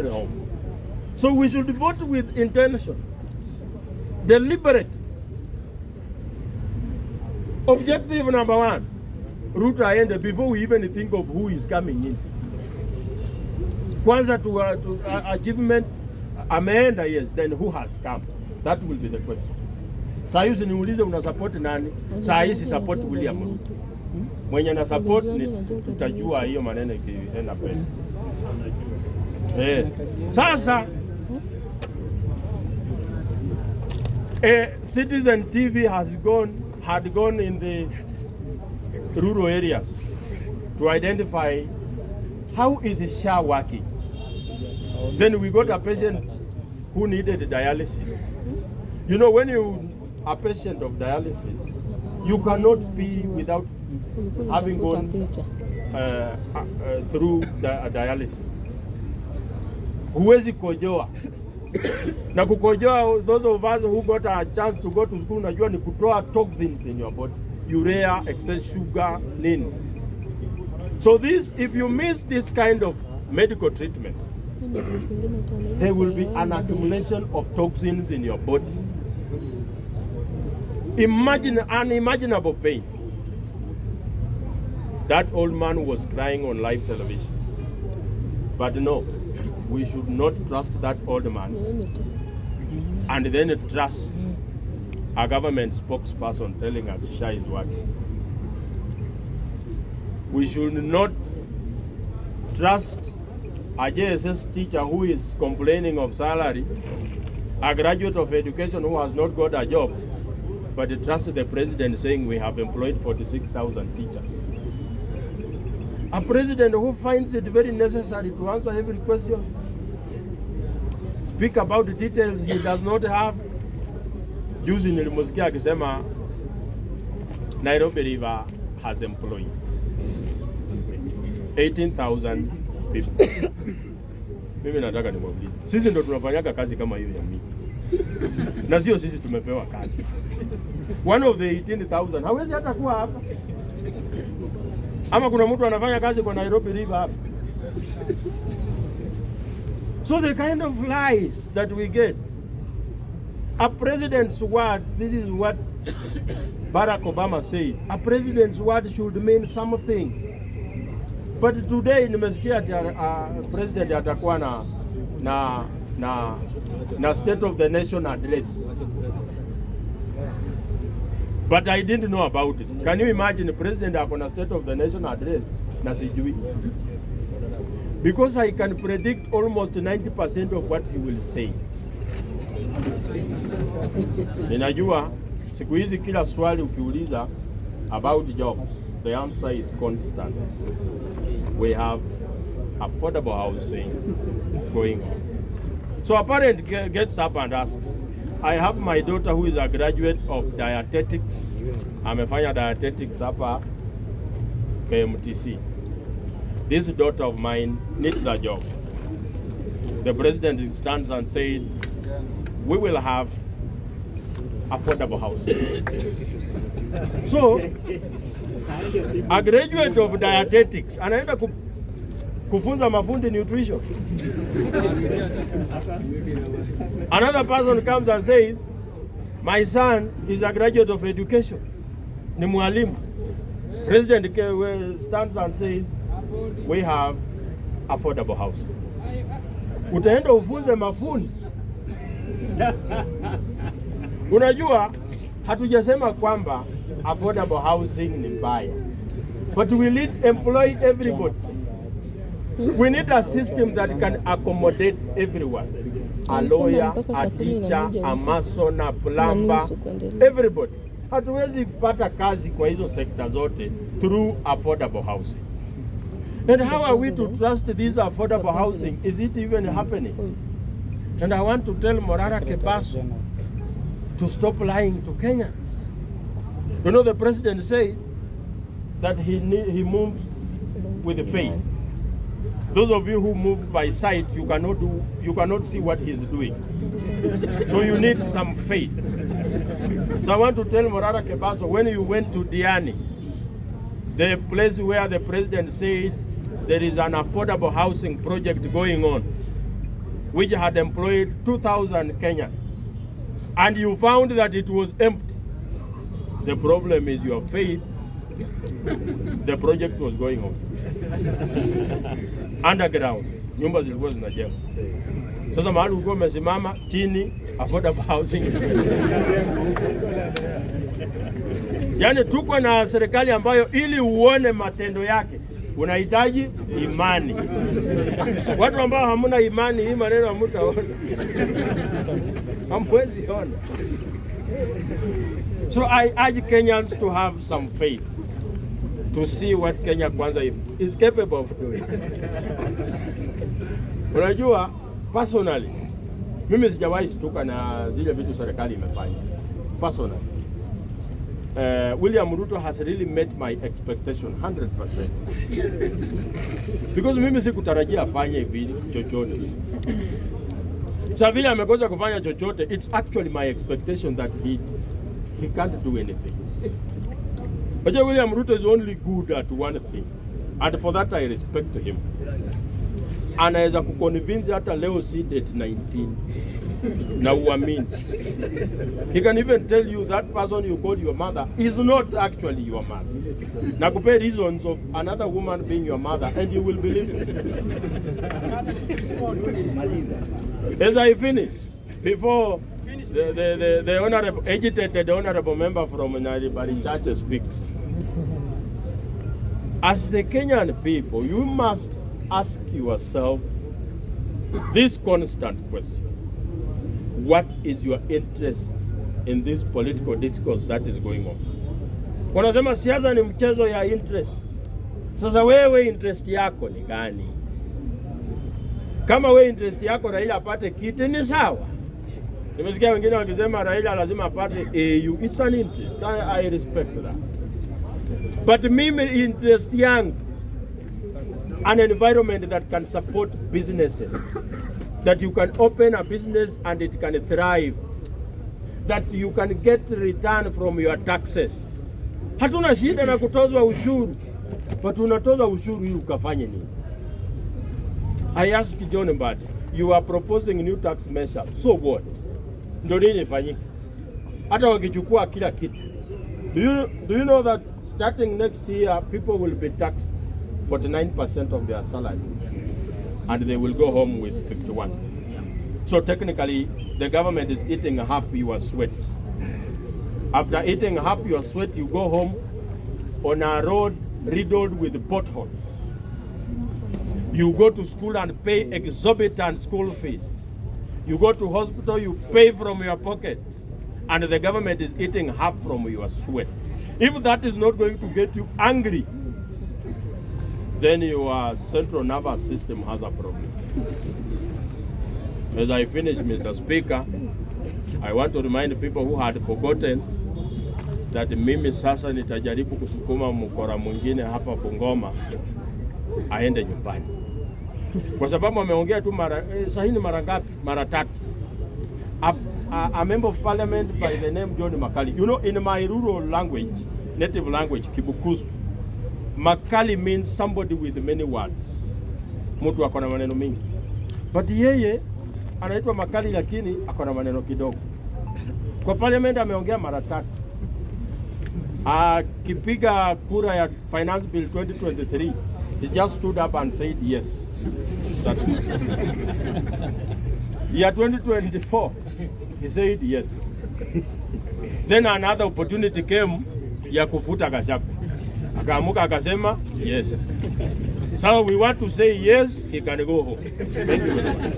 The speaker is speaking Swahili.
home. So we should vote with intention, deliberate. Objective number one, Ruto aende before we even think of who is coming in. Kwanza to achievement, ameenda, yes, then who has come? That will be the question. Saa hizi niulize una support nani? Saa hizi support William Ruto. Mwenye na support ni tutajua hiyo maneno ikienda mbele. Sasa Citizen TV had gone in the rural areas to identify how is SHA working. Then we got a patient who needed dialysis. You know, when you are a patient of dialysis, you cannot be without having gone through the dialysis. Huwezi kojoa. Na kukojoa, those of us who got a chance to go to school, najua ni kutoa toxins in your body. Urea, excess sugar, nini. So this, if you miss this kind of medical treatment, there will be an accumulation of toxins in your body. Imagine unimaginable pain. That old man was crying on live television. But no, we should not trust that old man and then trust a government spokesperson telling us SHA is working. We should not trust a JSS teacher who is complaining of salary, a graduate of education who has not got a job, but trust the president saying we have employed 46,000 teachers. A president who finds it very necessary to answer every question, speak about the details he does not have. Juzi nilimsikia akisema Nairobi River has employed 18,000 people. Mimi nataka nimwambie, sisi ndo tunafanyaga kazi kama hiyo ya mimi. Na sio sisi tumepewa kazi. One of the 18,000 hawezi hata kuwa hapa. Ama kuna mtu anafanya kazi kwa Nairobi River hapa. So the kind of lies that we get, a president's word, this is what Barack Obama said, a president's word should mean something. But today nimesikia president atakuwa na State of the Nation address. But I didn't know about it. Can you imagine the president akona State of the Nation address na sijui? Because I can predict almost 90% of what he will say. Ninajua siku hizi kila swali ukiuliza about jobs, the answer is constant. We have affordable housing going on. So a parent gets up and asks, I have my daughter who is a graduate of dietetics. Amefanya dietetics hapa KMTC. This daughter of mine needs a job. The president stands and said, we will have affordable housing. So, a graduate of dietetics anaenda kufunza mafundi nutrition. Another person comes and says, my son is a graduate of education. Ni mwalimu. President stands and says, we have affordable housing. Utaenda ufunze mafundi. Unajua, hatujasema kwamba affordable housing ni mbaya. But we need employ everybody. We need a system that can accommodate everyone. A lawyer, a teacher, a mason, a plumber, everybody. Hatuwezi kupata kazi kwa hizo sekta zote through affordable housing. And how are we to trust this affordable housing? Is it even happening? And I want to tell Morara Kebaso to stop lying to Kenyans. You know, the president said that he moves with faith. Those of you who move by sight, you cannot see what he's doing. So you need some faith. So I want to tell Morara Kebaso, when you went to Diani, the place where the president said there is an affordable housing project going on, which had employed 2,000 Kenyans, and you found that it was empty. The problem is your faith. The project was going on underground, nyumba zilikuwa zinajengwa. Sasa mahali ulikuwa umesimama chini, affordable housing. Yani tuko na serikali ambayo ili uone matendo yake unahitaji imani. Watu ambao hamuna imani, hii maneno hamtaona. Hamwezi ona. So I urge Kenyans to have some faith, to see what Kenya Kwanza is capable of doing. Unajua, personally, mimi sijawahi stuka na zile vitu serikali imefanya. Personally, William Ruto has really met my expectation 100%. Because mimi sikutarajia afanye hivi chochote. Sasa vile amekosa kufanya chochote, it's actually my expectation that he can't do anything. But William Ruto is only good at one thing, and for that I respect him. Anaweza kuconvince hata leo si date 19 na uamini. He can even tell you that person you call your mother is not actually your mother. Na kupe reasons of another woman being your mother, and you will believe it. As I finish, before the honorable, agitated honorable member from Naribari Church speaks, as the Kenyan people, you must ask yourself this constant question: what is your interest in this political discourse that is going on? Wanasema siasa ni mchezo ya interest. Sasa wewe interest yako ni gani? Kama wewe interest yako Raila apate kiti ni sawa. Nimesikia wengine wakisema Raila lazima apate AU. It's an interest. I respect that. But mimi interest yangu, an environment that can support businesses, that you can open a business and it can thrive, that you can get return from your taxes. Hatuna shida na kutozwa ushuru, but unatoza ushuru ili ukafanye nini? I ask John Mbadi, you are proposing new tax measures, so what? Ndio nini ifanyike? Hata wakichukua kila kitu. Do you know that starting next year people will be taxed 49% of their salary, and they will go home with 51. So technically, the government is eating half your sweat. After eating half your sweat, you go home on a road riddled with potholes. You go to school and pay exorbitant school fees. You go to hospital, you pay from your pocket, and the government is eating half from your sweat. If that is not going to get you angry, then your central nervous system has a problem. As I finish, Mr. Speaker, I want to remind people who had forgotten that mimi sasa nitajaribu kusukuma mkora mwingine hapa Bungoma aende nyumbani. Kwa sababu ameongea tu sahini mara ngapi? Mara tatu. A member of parliament by the name John Makali. You know, in my rural language, native language, Kibukusu, Makali means somebody with many words. Mtu akona maneno mingi. But yeye anaitwa Makali lakini akona maneno kidogo. Kwa parliament ameongea mara tatu. Akipiga kura ya finance bill 2023, he just stood up and said yes. Year 2024, he said yes. Then another opportunity came ya kufuta Gachagua. Akaamuka akasema yes. So we want to say yes, he can go home. Thank you very much.